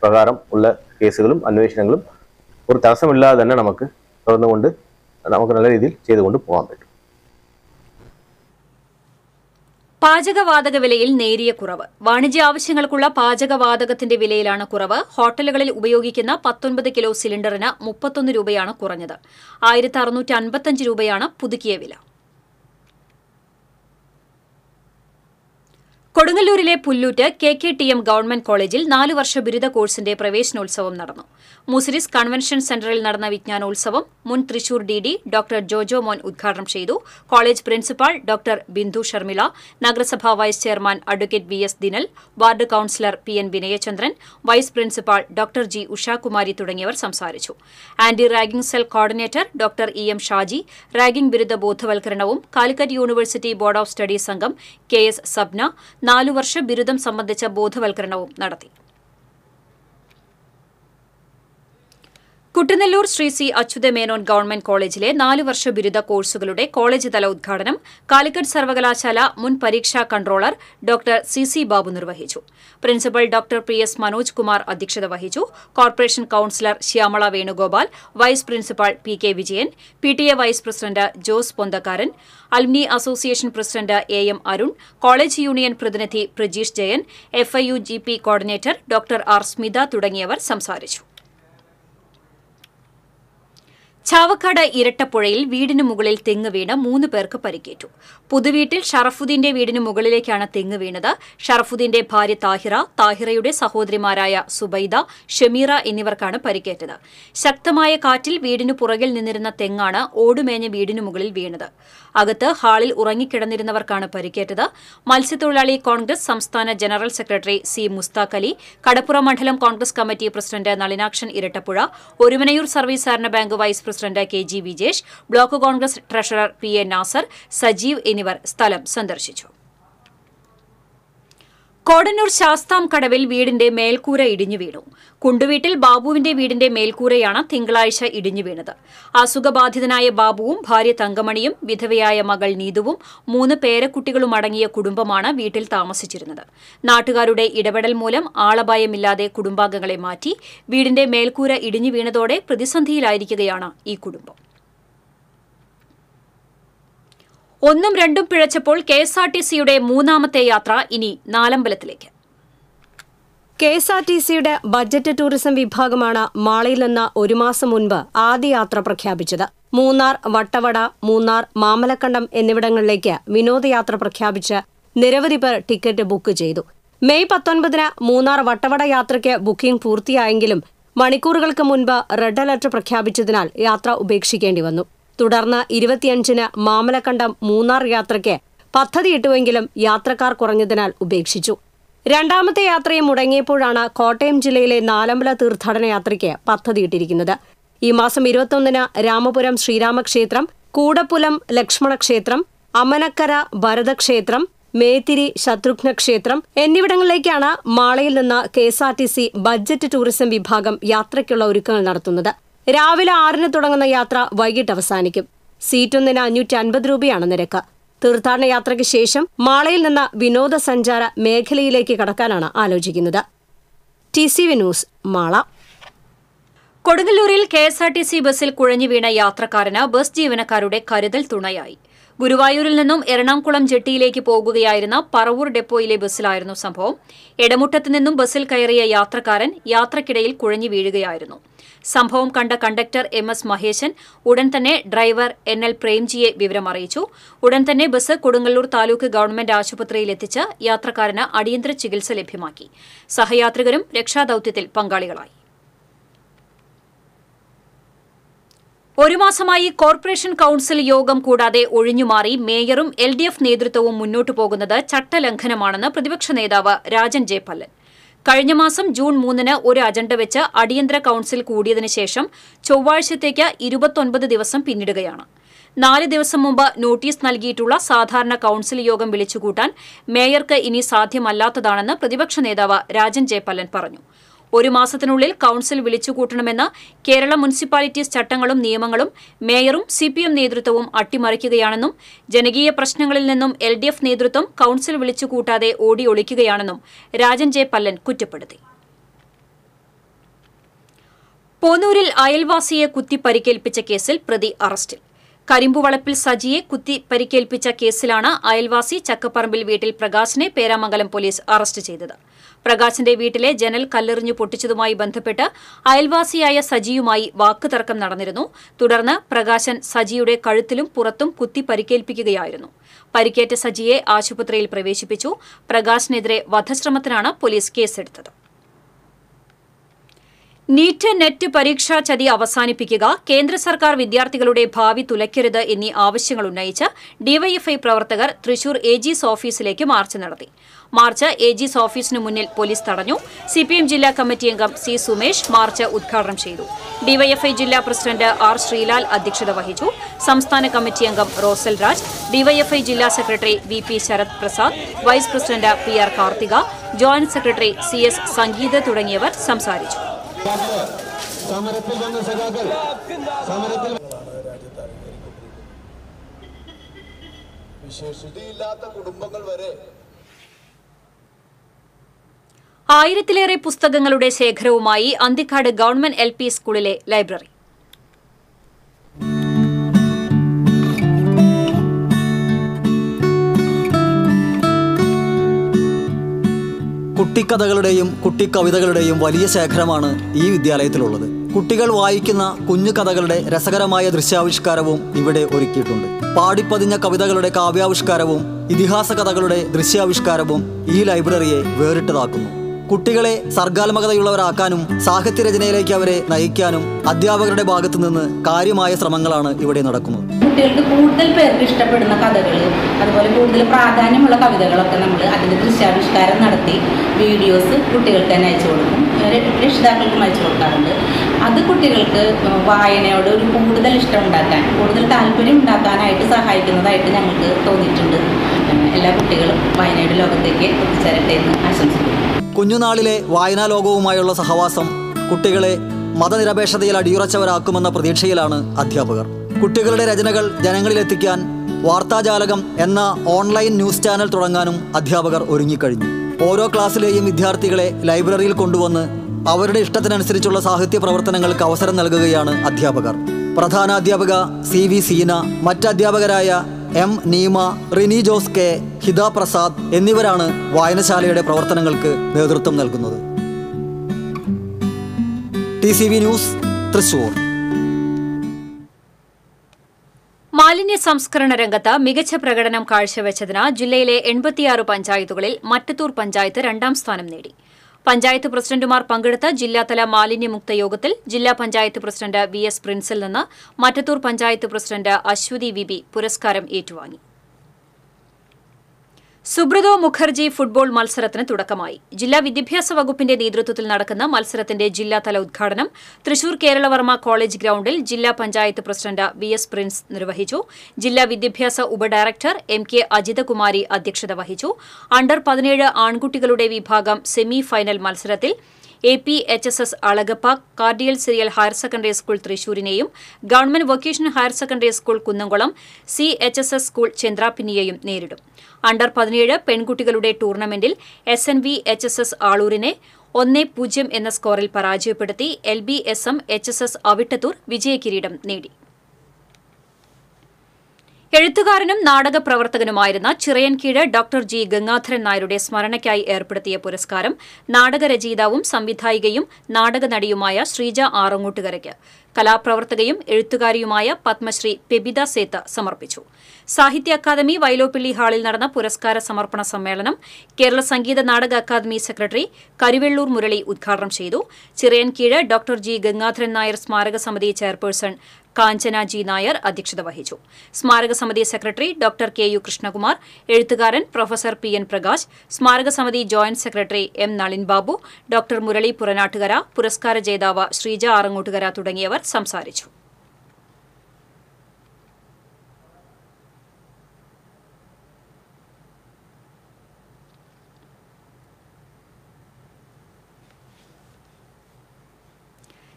പ്രകാരം ഉള്ള കേസുകളും അന്വേഷണങ്ങളും ഒരു തടസ്സമില്ലാതെ തന്നെ നമുക്ക് തുറന്നുകൊണ്ട് നമുക്ക് നല്ല രീതിയിൽ ചെയ്തുകൊണ്ട് പോകാൻ പറ്റും. പാചകവാതക വിലയിൽ നേരിയ കുറവ്. വാണിജ്യ ആവശ്യങ്ങൾക്കുള്ള പാചകവാതകത്തിന്റെ വിലയിലാണ് കുറവ്. ഹോട്ടലുകളിൽ ഉപയോഗിക്കുന്ന 19 കിലോ സിലിണ്ടറിന് 31 രൂപയാണ് കുറഞ്ഞത്. 1655 രൂപയാണ് പുതുക്കിയ വില. കൊടുങ്ങല്ലൂരിലെ പുല്ലൂറ്റ് KKTM ഗവൺമെന്റ് കോളേജിൽ 4 വർഷ ബിരുദ കോഴ്സിന്റെ പ്രവേശനോത്സവം നടന്നു. മുസിരിസ് കൺവെൻഷൻ സെന്ററിൽ നടന്ന വിജ്ഞാനോത്സവം മുൻ തൃശൂർ DD ഡോക്ടർ ജോജോ മോൻ ഉദ്ഘാടനം ചെയ്തു. College principal doctor Bindu Sharmila, നഗരസഭാ vice chairman advocate VS Dinal, ward councillor PN Vinayachandran, vice principal doctor G Ushakumari തുടങ്ങിയവർ സംസാരിച്ചു. Anti ragging cell coordinator doctor EM Shaji ragging വിരുദ്ധ ബോധവൽക്കരണവും Calicut university board of studies അംഗം KS സബ്ന 4 വർഷ ബിരുദം സംബന്ധിച്ച ബോധവൽക്കരണവും നടത്തി. കുട്ടനെല്ലൂർ ശ്രീ സി അച്യുതമേനോൻ ഗവൺമെന്റ് കോളേജിലെ 4 വർഷ ബിരുദ കോഴ്സുകളുടെ കോളേജ് തല ഉദ്ഘാടനം കാലിക്കറ്റ് സർവകലാശാല മുൻ പരീക്ഷാ കൺട്രോളർ ഡോക്ടർ സി ബാബു നിർവഹിച്ചു. Principal doctor P S Manoj Kumar അധ്യക്ഷത വഹിച്ചു. Corporation councillor Shyamala Venugopal, vice principal P K Vijayan, PTA vice president Jose Ponthakkaran, alumni association president AM Arun, college union പ്രതിനിധി Prajeesh Jayan, FIU GP coordinator doctor R Smitha തുടങ്ങിയവർ സംസാരിച്ചു. ചാവക്കാട് ഇരട്ടപ്പുഴയിൽ വീടിനു മുകളിൽ തെങ്ങ് വീണ് 3 പേർക്ക് പരിക്കേറ്റു. പുതുവീട്ടിൽ ഷറഫുദ്ദീന്റെ വീടിനു മുകളിലേക്കാണ് തെങ്ങ് വീണത്. ഷറഫുദ്ദീന്റെ ഭാര്യ താഹിറയുടെ സഹോദരിമാരായ സുബൈദ, ഷമീറ എന്നിവർക്കാണ് പരിക്കേറ്റത്. ശക്തമായ കാറ്റിൽ വീടിനു പുറകിൽ നിന്നിരുന്ന തെങ്ങാണ് ഓടുമേഞ്ഞ വീടിനു മുകളിൽ വീണത്. അകത്ത് ഹാളിൽ ഉറങ്ങിക്കിടന്നിരുന്നവർക്കാണ് പരിക്കേറ്റത്. മത്സ്യത്തൊഴിലാളി കോൺഗ്രസ് സംസ്ഥാന general secretary C Musthaq Ali, Kadappuram മണ്ഡലം Congress committee president Nalinakshan Erattappuzha, Orumanayur service സഹകരണ bank vice president KG Vijesh, block Congress treasurer PA Nasar, Sajeev എന്നിവർ സ്ഥലം സന്ദർശിച്ചു. കോടന്നൂർ ശാസ്താം കടവിൽ വീടിന്റെ മേൽക്കൂര ഇടിഞ്ഞു വീണു. കുണ്ടുവീട്ടിൽ ബാബുവിന്റെ വീടിന്റെ മേൽക്കൂരയാണ് തിങ്കളാഴ്ച ഇടിഞ്ഞു വീണത്. അസുഖബാധിതനായ ബാബുവും ഭാര്യ തങ്കമണിയും വിധവയായ മകൾ നീതുവും 3 പേരക്കുട്ടികളും അടങ്ങിയ കുടുംബമാണ് വീട്ടിൽ താമസിച്ചിരുന്നത്. നാട്ടുകാരുടെ ഇടപെടൽ മൂലം ആളപായമില്ലാതെ കുടുംബാംഗങ്ങളെ മാറ്റി. വീടിന്റെ മേൽക്കൂര ഇടിഞ്ഞു വീണതോടെ പ്രതിസന്ധിയിലായിരിക്കുകയാണ് ഈ കുടുംബം. 1ഉം 2ഉം പിഴച്ചപ്പോൾ KSRTCയുടെ 3ാമത്തെ യാത്ര ഇനി നാലമ്പലത്തിലേക്ക്. KSRTCയുടെ ബജറ്റ് ടൂറിസം വിഭാഗമാണ് മാളയിൽ നിന്ന് 1 മാസം മുൻപ് ആദ്യ യാത്ര പ്രഖ്യാപിച്ചത്. മൂന്നാർ, വട്ടവട, മൂന്നാർ, മാമലക്കണ്ടം എന്നിവിടങ്ങളിലേക്ക് വിനോദയാത്ര പ്രഖ്യാപിച്ച് നിരവധി പേർ ടിക്കറ്റ് ബുക്ക് ചെയ്തു. മെയ് 19-ന് മൂന്നാർ വട്ടവട യാത്രയ്ക്ക് ബുക്കിംഗ് പൂർത്തിയായെങ്കിലും മണിക്കൂറുകൾക്ക് മുൻപ് റെഡ് അലർട്ട് പ്രഖ്യാപിച്ചതിനാൽ യാത്ര ഉപേക്ഷിക്കേണ്ടി വന്നു. തുടർന്ന് 25-ന് മാമലക്കണ്ടം മൂന്നാർ യാത്രയ്ക്ക് പദ്ധതിയിട്ടുവെങ്കിലും യാത്രക്കാർ കുറഞ്ഞതിനാൽ ഉപേക്ഷിച്ചു. 2ാമത്തെ യാത്രയും മുടങ്ങിയപ്പോഴാണ് കോട്ടയം ജില്ലയിലെ നാലമ്പല തീർത്ഥാടന യാത്രയ്ക്ക് പദ്ധതിയിട്ടിരിക്കുന്നത്. ഈ മാസം 21-ന് രാമപുരം ശ്രീരാമക്ഷേത്രം, കൂടപ്പുലം ലക്ഷ്മണക്ഷേത്രം, അമനക്കര ഭരതക്ഷേത്രം, മേത്തിരി ശത്രുഘ്ന ക്ഷേത്രം എന്നിവിടങ്ങളിലേക്കാണ് മാളയിൽ നിന്ന് KSRTC ബജറ്റ് ടൂറിസം വിഭാഗം യാത്രയ്ക്കുള്ള ഒരുക്കങ്ങൾ നടത്തുന്നത്. രാവിലെ 6-ന് തുടങ്ങുന്ന യാത്ര വൈകിട്ട് അവസാനിക്കും. സീറ്റൊന്നിന് 550 രൂപയാണ് നിരക്ക്. തീർത്ഥാടന യാത്രയ്ക്ക് ശേഷം മാളയിൽ നിന്ന് വിനോദസഞ്ചാര മേഖലയിലേക്ക് കടക്കാനാണ് ആലോചിക്കുന്നത്. TCV news, Mala. കൊടുങ്ങല്ലൂരിൽ KSRTC ബസ്സിൽ കുഴഞ്ഞു വീണ യാത്രക്കാരന് ബസ് ജീവനക്കാരുടെ കരുതൽ തുണയായി. ഗുരുവായൂരിൽ നിന്നും എറണാകുളം ജെട്ടിയിലേക്ക് പോകുകയായിരുന്ന പറവൂർ ഡെപ്പോയിലെ ബസ്സിലായിരുന്നു സംഭവം. എടമുട്ടത്ത് നിന്നും ബസ്സിൽ കയറിയ യാത്രക്കാരൻ യാത്രക്കിടയിൽ കുഴഞ്ഞു വീഴുകയായിരുന്നു. സംഭവം കണ്ട കണ്ടക്ടർ MS മഹേശൻ ഉടൻ തന്നെ ഡ്രൈവർ NL പ്രേംജിയെ വിവരമറിയിച്ചു. ഉടൻ തന്നെ ബസ് കൊടുങ്ങല്ലൂർ താലൂക്ക് ഗവൺമെന്റ് ആശുപത്രിയിൽ എത്തിച്ച് യാത്രക്കാരന് അടിയന്തര ചികിത്സ ലഭ്യമാക്കി. സഹയാത്രികരും രക്ഷാദൌത്യത്തിൽ പങ്കാളികളായി. 1 മാസമായി കോർപ്പറേഷൻ കൌൺസിൽ യോഗം കൂടാതെ ഒഴിഞ്ഞുമാറി മേയറും LDF നേതൃത്വവും മുന്നോട്ടു പോകുന്നത് ചട്ടലംഘനമാണെന്ന് പ്രതിപക്ഷ നേതാവ് രാജൻ J. പല്ലൻ. കഴിഞ്ഞ മാസം ജൂൺ 3-ന് ഒരു അജണ്ട വെച്ച് അടിയന്തര കൌൺസിൽ കൂടിയതിനു ശേഷം ചൊവ്വാഴ്ചത്തേക്ക് 29 ദിവസം പിന്നിടുകയാണ്. 4 ദിവസം മുമ്പ് നോട്ടീസ് നൽകിയിട്ടുള്ള സാധാരണ കൌൺസിൽ യോഗം വിളിച്ചുകൂട്ടാൻ മേയർക്ക് ഇനി സാധ്യമല്ലാത്തതാണെന്ന് പ്രതിപക്ഷ നേതാവ് രാജൻ J. പല്ലൻ പറഞ്ഞു. 1 മാസത്തിനുള്ളിൽ കൌൺസിൽ വിളിച്ചുകൂട്ടണമെന്ന് കേരള മുനിസിപ്പാലിറ്റീസ് ചട്ടങ്ങളും നിയമങ്ങളും മേയറും CPM നേതൃത്വവും അട്ടിമറിക്കുകയാണെന്നും ജനകീയ പ്രശ്നങ്ങളിൽ നിന്നും LDF നേതൃത്വം കൌൺസിൽ വിളിച്ചുകൂട്ടാതെ ഓടി ഒളിക്കുകയാണെന്നും രാജൻ J. പല്ലൻ കുറ്റപ്പെടുത്തി. പോന്നൂരിൽ അയൽവാസിയെ കുത്തി പരിക്കേൽപ്പിച്ച കേസിൽ പ്രതി അറസ്റ്റിൽ. കരിമ്പുവളപ്പിൽ സജിയെ കുത്തി പരിക്കേൽപ്പിച്ച കേസിലാണ് അയൽവാസി ചക്കപ്പറമ്പിൽ വീട്ടിൽ പ്രകാശിനെ പേരാമംഗലം പോലീസ് അറസ്റ്റ് ചെയ്തത്. പ്രകാശിന്റെ വീട്ടിലെ ജനൽ കല്ലെറിഞ്ഞു പൊട്ടിച്ചതുമായി ബന്ധപ്പെട്ട് അയൽവാസിയായ സജിയുമായി വാക്കുതർക്കം നടന്നിരുന്നു. തുടർന്ന് പ്രകാശൻ സജിയുടെ കഴുത്തിലും പുറത്തും കുത്തി പരിക്കേൽപ്പിക്കുകയായിരുന്നു. പരിക്കേറ്റ സജിയെ ആശുപത്രിയിൽ പ്രവേശിപ്പിച്ചു. പ്രകാശിനെതിരെ വധശ്രമത്തിനാണ് പോലീസ് കേസെടുത്തത്. നീറ്റ് നെറ്റ് പരീക്ഷാ ചതി അവസാനിപ്പിക്കുക, കേന്ദ്ര സർക്കാർ വിദ്യാർത്ഥികളുടെ ഭാവി തുലയ്ക്കരുത് എന്നീ ആവശ്യങ്ങൾ ഉന്നയിച്ച് ഡിവൈഎഫ്ഐ പ്രവർത്തകർ തൃശൂർ AG's ഓഫീസിലേക്ക് മാർച്ച് നടത്തി. മാർച്ച് AG's ഓഫീസിനു മുന്നിൽ പോലീസ് തടഞ്ഞു. CPM ജില്ലാ കമ്മിറ്റി അംഗം C. സുമേഷ് മാർച്ച് ഉദ്ഘാടനം ചെയ്തു. ഡിവൈഎഫ്ഐ ജില്ലാ പ്രസിഡന്റ് R. ശ്രീലാൽ അധ്യക്ഷത വഹിച്ചു. സംസ്ഥാന കമ്മിറ്റി അംഗം റോസൽ രാജ്, ഡിവൈഎഫ്ഐ ജില്ലാ secretary VP Sarath Prasad, vice president PR Karthika, joint secretary CS Sangeetha തുടങ്ങിയവർ സംസാരിച്ചു. സമരത്തിൽ വന്ന സഖാക്കൾ സമരത്തിൽ വിശേഷതയില്ലാത്ത കുടുംബങ്ങൾ വരെ 1000-ലേറെ പുസ്തകങ്ങളുടെ ശേഖരവുമായി അന്തിക്കാട് ഗവൺമെന്റ് LP സ്കൂളിലെ ലൈബ്രറി. കുട്ടിക്കഥകളുടെയും കുട്ടിക്കവിതകളുടെയും വലിയ ശേഖരമാണ് ഈ വിദ്യാലയത്തിലുള്ളത്. കുട്ടികൾ വായിക്കുന്ന കുഞ്ഞു കഥകളുടെ രസകരമായ ദൃശ്യാവിഷ്കാരവും ഇവിടെ ഒരുക്കിയിട്ടുണ്ട്. പാടിപ്പതിഞ്ഞ കവിതകളുടെ കാവ്യാവിഷ്കാരവും ഇതിഹാസ കഥകളുടെ ദൃശ്യാവിഷ്കാരവും ഈ ലൈബ്രറിയെ വേറിട്ടതാക്കുന്നു. കുട്ടികളെ സർഗാത്മകതയുള്ളവരാക്കാനും സാഹിത്യരചനയിലേക്ക് അവരെ നയിക്കാനും അധ്യാപകരുടെ ഭാഗത്തു നിന്ന് കാര്യമായ ശ്രമങ്ങളാണ് ഇവിടെ നടക്കുന്നത്. കുട്ടികൾക്ക് കൂടുതൽ പേർക്ക് ഇഷ്ടപ്പെടുന്ന കഥകൾ, അതുപോലെ കൂടുതൽ പ്രാധാന്യമുള്ള കവിതകളൊക്കെ നമ്മൾ അതിൻ്റെ ദൃശ്യാവിഷ്കാരം നടത്തി വീഡിയോസ് കുട്ടികൾക്ക് തന്നെ അയച്ചു കൊടുക്കും, രക്ഷിതാക്കൾക്കും അയച്ചു കൊടുക്കാറുണ്ട്. അത് കുട്ടികൾക്ക് വായനയോട് ഒരു കൂടുതൽ ഇഷ്ടം ഉണ്ടാക്കാൻ, കൂടുതൽ താല്പര്യം ഉണ്ടാക്കാനായിട്ട് സഹായിക്കുന്നതായിട്ട് ഞങ്ങൾക്ക് തോന്നിയിട്ടുണ്ട്. എല്ലാ കുട്ടികളും വായനയുടെ ലോകത്തേക്ക് എത്തിച്ചേരട്ടെ എന്ന് ആശംസിക്കുന്നു. കുഞ്ഞുനാളിലെ വായനാ ലോകവുമായുള്ള സഹവാസം കുട്ടികളെ മതനിരപേക്ഷതയിൽ അടിയുറച്ചവരാക്കുമെന്ന പ്രതീക്ഷയിലാണ് അധ്യാപകർ. കുട്ടികളുടെ രചനകൾ ജനങ്ങളിലെത്തിക്കാൻ വാർത്താജാലകം എന്ന ഓൺലൈൻ ന്യൂസ് ചാനൽ തുടങ്ങാനും അധ്യാപകർ ഒരുങ്ങിക്കഴിഞ്ഞു. ഓരോ ക്ലാസ്സിലെയും വിദ്യാർത്ഥികളെ ലൈബ്രറിയിൽ കൊണ്ടുവന്ന് അവരുടെ ഇഷ്ടത്തിനനുസരിച്ചുള്ള സാഹിത്യ പ്രവർത്തനങ്ങൾക്ക് അവസരം നൽകുകയാണ് അധ്യാപകർ. പ്രധാനാധ്യാപക CV സീന, മറ്റധ്യാപകരായ M നീമ, റിനി ജോസ് കെ, ഹിത പ്രസാദ് എന്നിവരാണ് വായനശാലയുടെ പ്രവർത്തനങ്ങൾക്ക് നേതൃത്വം നൽകുന്നത്. TCV news, Thrissur. മാലിന്യ സംസ്കരണ രംഗത്ത് മികച്ച പ്രകടനം കാഴ്ചവെച്ചതിന് ജില്ലയിലെ 86 പഞ്ചായത്തുകളിൽ മറ്റത്തൂർ പഞ്ചായത്ത് 2ാം സ്ഥാനം നേടി. പഞ്ചായത്ത് പ്രസിഡന്റുമാർ പങ്കെടുത്ത ജില്ലാതല മാലിന്യമുക്ത യോഗത്തിൽ ജില്ലാ പഞ്ചായത്ത് പ്രസിഡന്റ് VS പ്രിൻസിൽ നിന്ന് മറ്റത്തൂർ പഞ്ചായത്ത് പ്രസിഡന്റ് അശ്വതി VB പുരസ്കാരം ഏറ്റുവാങ്ങി. സുബ്രതോ മുഖർജി ഫുട്ബോൾ മത്സരത്തിന് തുടക്കമായി. ജില്ലാ വിദ്യാഭ്യാസ വകുപ്പിന്റെ നേതൃത്വത്തിൽ നടക്കുന്ന മത്സരത്തിന്റെ ജില്ലാതല ഉദ്ഘാടനം തൃശൂർ കേരളവർമ്മ കോളേജ് ഗ്രൌണ്ടിൽ ജില്ലാ പഞ്ചായത്ത് പ്രസിഡന്റ് VS പ്രിൻസ് നിർവഹിച്ചു. ജില്ലാ വിദ്യാഭ്യാസ ഉപഡയറക്ടർ MK അജിതകുമാരി അധ്യക്ഷത വഹിച്ചു. അണ്ടർ 17 ആൺകുട്ടികളുടെ വിഭാഗം സെമി ഫൈനൽ മത്സരത്തിൽ APHSS അളഗപ്പ കാർഡിയൽ സിറിയൽ ഹയർ സെക്കൻഡറി സ്കൂൾ തൃശൂരിനെയും government vocational higher secondary school Kunnamkulam CHSS school ചന്ദ്രാപിന്നിയെയും നേരിടും. അണ്ടർ 17 പെൺകുട്ടികളുടെ ടൂർണമെന്റിൽ SNVHSS ആളൂരിനെ 1-0 എന്ന സ്കോറിൽ പരാജയപ്പെടുത്തി LBSM HSS അവിട്ടത്തൂർ വിജയകിരീടം നേടി. എഴുത്തുകാരനും നാടക പ്രവർത്തകനുമായിരുന്ന ചിറയൻകീഴ് ഡോക്ടർ G ഗംഗാധരൻ നായരുടെ സ്മരണയ്ക്കായി ഏർപ്പെടുത്തിയ പുരസ്കാരം നാടകരചയിതാവും സംവിധായികയും നാടകനടിയുമായ ശ്രീജ ആറങ്ങോട്ടുകരയ്ക്ക് കലാപ്രവർത്തകയും എഴുത്തുകാരിയുമായ പത്മശ്രീ പെബിത സേത്ത് സമർപ്പിച്ചു. സാഹിത്യ അക്കാദമി വൈലോപ്പിള്ളി ഹാളിൽ നടന്ന പുരസ്കാര സമർപ്പണ സമ്മേളനം കേരള സംഗീത നാടക അക്കാദമി സെക്രട്ടറി കരുവെള്ളൂർ മുരളി ഉദ്ഘാടനം ചെയ്തു. ചിറയൻകീഴ് ഡോക്ടർ G ഗംഗാധരൻ നായർ സ്മാരക സമിതി ചെയർപേഴ്സൺ കാഞ്ചന G നായർ അധ്യക്ഷത വഹിച്ചു. സ്മാരക സമിതി സെക്രട്ടറി ഡോക്ടർ KU കൃഷ്ണകുമാർ, എഴുത്തുകാരൻ പ്രൊഫസർ PN പ്രകാശ്, സ്മാരക സമിതി joint secretary M Nalin Babu, doctor Murali Puranattukara, പുരസ്കാര ജേതാവ് ശ്രീജ ആറങ്ങോട്ടുകര തുടങ്ങിയവർ സംസാരിച്ചു.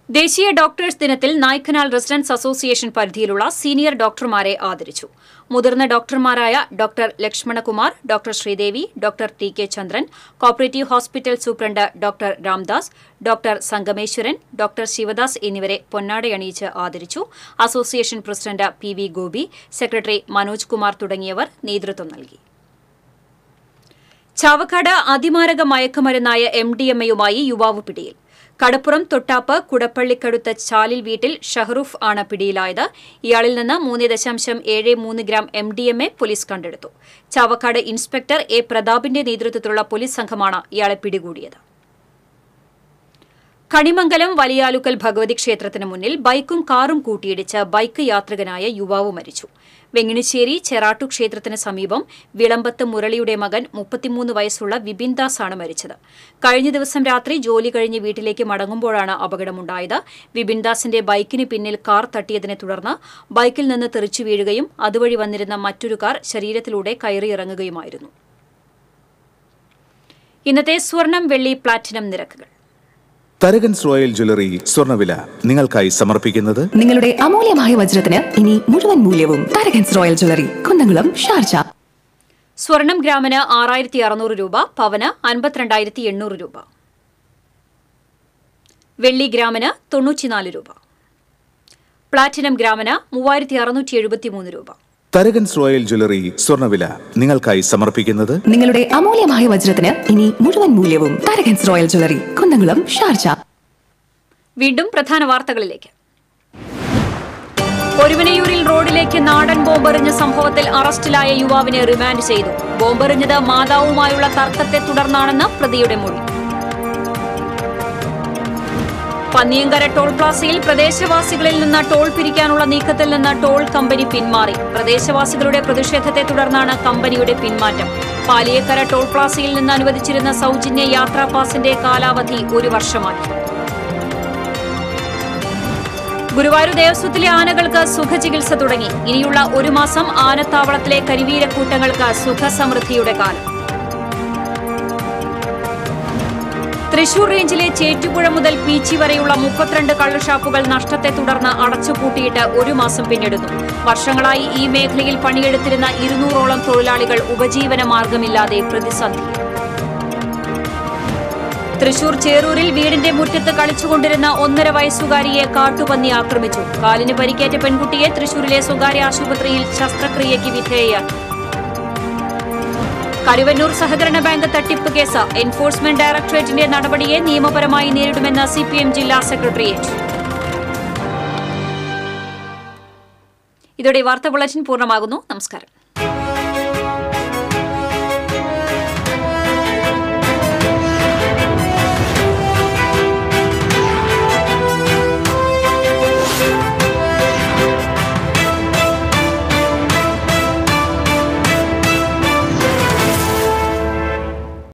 ദേശീയ ഡോക്ടേഴ്സ് ദിനത്തിൽ നായ്ക്കനാൽ റെസിഡൻസ് അസോസിയേഷൻ പരിധിയിലുള്ള സീനിയർ ഡോക്ടർമാരെ ആദരിച്ചു. മുതിർന്ന ഡോക്ടർമാരായ doctor Lakshmanakumar, doctor Sreedevi, doctor TK Chandran, cooperative hospital superintendent doctor Ramdas, doctor Sangameswaran, doctor Sivadas എന്നിവരെ പൊന്നാടയണിയിച്ച് ആദരിച്ചു. Association president PV Gopi, secretary Manoj Kumar തുടങ്ങിയവർ നേതൃത്വം നൽകി. ചാവക്കാട് അതിമാരക മയക്കുമരുന്നായ MDMA-യുമായി യുവാവ് പിടിയിൽ. കടപ്പുറം തൊട്ടാപ്പ് കുടപ്പള്ളിക്കടുത്ത ചാലിൽ വീട്ടിൽ ഷഹറൂഫ് ആണ് പിടിയിലായത്. ഇയാളിൽ നിന്ന് 3.73 ഗ്രാം MDMA പോലീസ് കണ്ടെടുത്തു. ചാവക്കാട് ഇൻസ്പെക്ടർ A പ്രതാപിന്റെ നേതൃത്വത്തിലുള്ള പോലീസ് സംഘമാണ് ഇയാളെ പിടികൂടിയത്. കണിമംഗലം വലിയാലുക്കൽ ഭഗവതി ക്ഷേത്രത്തിന് മുന്നിൽ ബൈക്കും കാറും കൂട്ടിയിടിച്ച് ബൈക്ക് യാത്രികനായ യുവാവ് മരിച്ചു. വെങ്ങിണിശ്ശേരി ചെറാട്ടു ക്ഷേത്രത്തിന് സമീപം വിളമ്പത്ത് മുരളിയുടെ മകൻ 33 വയസ്സുള്ള വിപിൻ ദാസ് ആണ് മരിച്ചത്. കഴിഞ്ഞ ദിവസം രാത്രി ജോലി കഴിഞ്ഞ് വീട്ടിലേക്ക് മടങ്ങുമ്പോഴാണ് അപകടമുണ്ടായത്. വിപിൻ ദാസിന്റെ ബൈക്കിന് പിന്നിൽ കാർ തട്ടിയതിനെ തുടർന്ന് ബൈക്കിൽ നിന്ന് തെറിച്ചു വീഴുകയും അതുവഴി വന്നിരുന്ന മറ്റൊരു കാർ ശരീരത്തിലൂടെ കയറിയിറങ്ങുകയുമായിരുന്നു. ഇന്നത്തെ സ്വർണം വെള്ളി പ്ലാറ്റിനം നിരക്കുകൾ. തരകൻസ് റോയൽ ജ്വല്ലറി സ്വർണ്ണവില നിങ്ങൾക്കായി സമർപ്പിക്കുന്നത് നിങ്ങളുടെ അമൂല്യമായ വജ്രത്തിന് ഇനി മുഴുവൻ മൂല്യവും Tharakans royal jewellery, Kunnamkulam, Sharjah. സ്വർണം ഗ്രാമിന് 6600 രൂപ, പവന് 52,800 രൂപ. വെള്ളി ഗ്രാമിന് 94 രൂപ. പ്ലാറ്റിനം ഗ്രാമിന് 3673 രൂപ. തരകൻസ് റോയൽ ജ്വല്ലറി സ്വർണ്ണവില നിങ്ങൾക്കായി സമർപ്പിക്കുന്നത് നിങ്ങളുടെ അമൂല്യമായ വജ്രത്തിന് ഇനി മുഴുവൻ മൂല്യവും Tharakans royal jewellery, Kunnamkulam, Sharjah. വീണ്ടും പ്രധാന വാർത്തകളിലേക്ക്. ഒരുവനയൂരിൽ റോഡിലേക്ക് നാടൻ ബോംബെറിഞ്ഞ സംഭവത്തിൽ അറസ്റ്റിലായ യുവാവിനെ റിമാൻഡ് ചെയ്തു. ബോംബെറിഞ്ഞത് മാതാവുമായുള്ള തർക്കത്തെ തുടർന്നാണെന്ന് പ്രതിയുടെ മൊഴി. പന്നിയങ്കര ടോൾ പ്ലാസയിൽ പ്രദേശവാസികളിൽ നിന്ന് ടോൾ പിരിക്കാനുള്ള നീക്കത്തിൽ നിന്ന് ടോൾ കമ്പനി പിന്മാറി. പ്രദേശവാസികളുടെ പ്രതിഷേധത്തെ തുടർന്നാണ് കമ്പനിയുടെ പിന്മാറ്റം. പാലിയേക്കര ടോൾ പ്ലാസയിൽ നിന്ന് അനുവദിച്ചിരുന്ന സൗജന്യ യാത്രാ പാസിന്റെ കാലാവധി 1 വർഷമാക്കി. ഗുരുവായൂർ ദേവസ്വത്തിലെ ആനകൾക്ക് സുഖചികിത്സ തുടങ്ങി. ഇനിയുള്ള 1 മാസം ആനത്താവളത്തിലെ കരിവീരക്കൂട്ടങ്ങൾക്ക് സുഖസമൃദ്ധിയുടെ കാലം. തൃശൂർ റേഞ്ചിലെ ചേറ്റുപുഴ മുതൽ പീച്ചി വരെയുള്ള 32 കള്ളുഷാപ്പുകൾ നഷ്ടത്തെ തുടർന്ന് അടച്ചുപൂട്ടിയിട്ട് 1 മാസം പിന്നിടുന്നു. വർഷങ്ങളായി ഈ മേഖലയിൽ പണിയെടുത്തിരുന്ന 200ഓളം തൊഴിലാളികൾ ഉപജീവന മാർഗമില്ലാതെ പ്രതിസന്ധി. തൃശൂർ ചേറൂരിൽ വീടിന്റെ മുറ്റത്ത് കളിച്ചുകൊണ്ടിരുന്ന 1.5 വയസ്സുകാരിയെ കാട്ടുപന്നി ആക്രമിച്ചു. കാലിന് പരിക്കേറ്റ പെൺകുട്ടിയെ തൃശൂരിലെ സ്വകാര്യ ആശുപത്രിയിൽ ശസ്ത്രക്രിയയ്ക്ക് വിധേയയാക്കി. കരുവന്നൂർ സഹകരണ ബാങ്ക് തട്ടിപ്പ് കേസ് എൻഫോഴ്സ്മെന്റ് ഡയറക്ടറേറ്റിന്റെ നടപടിയെ നിയമപരമായി നേരിടുമെന്ന് CPM ജില്ലാ സെക്രട്ടേറിയറ്റ്. ഇതോടെ വാർത്താ ബുള്ളറ്റിൻ പൂർണ്ണമാകുന്നു. നമസ്കാരം.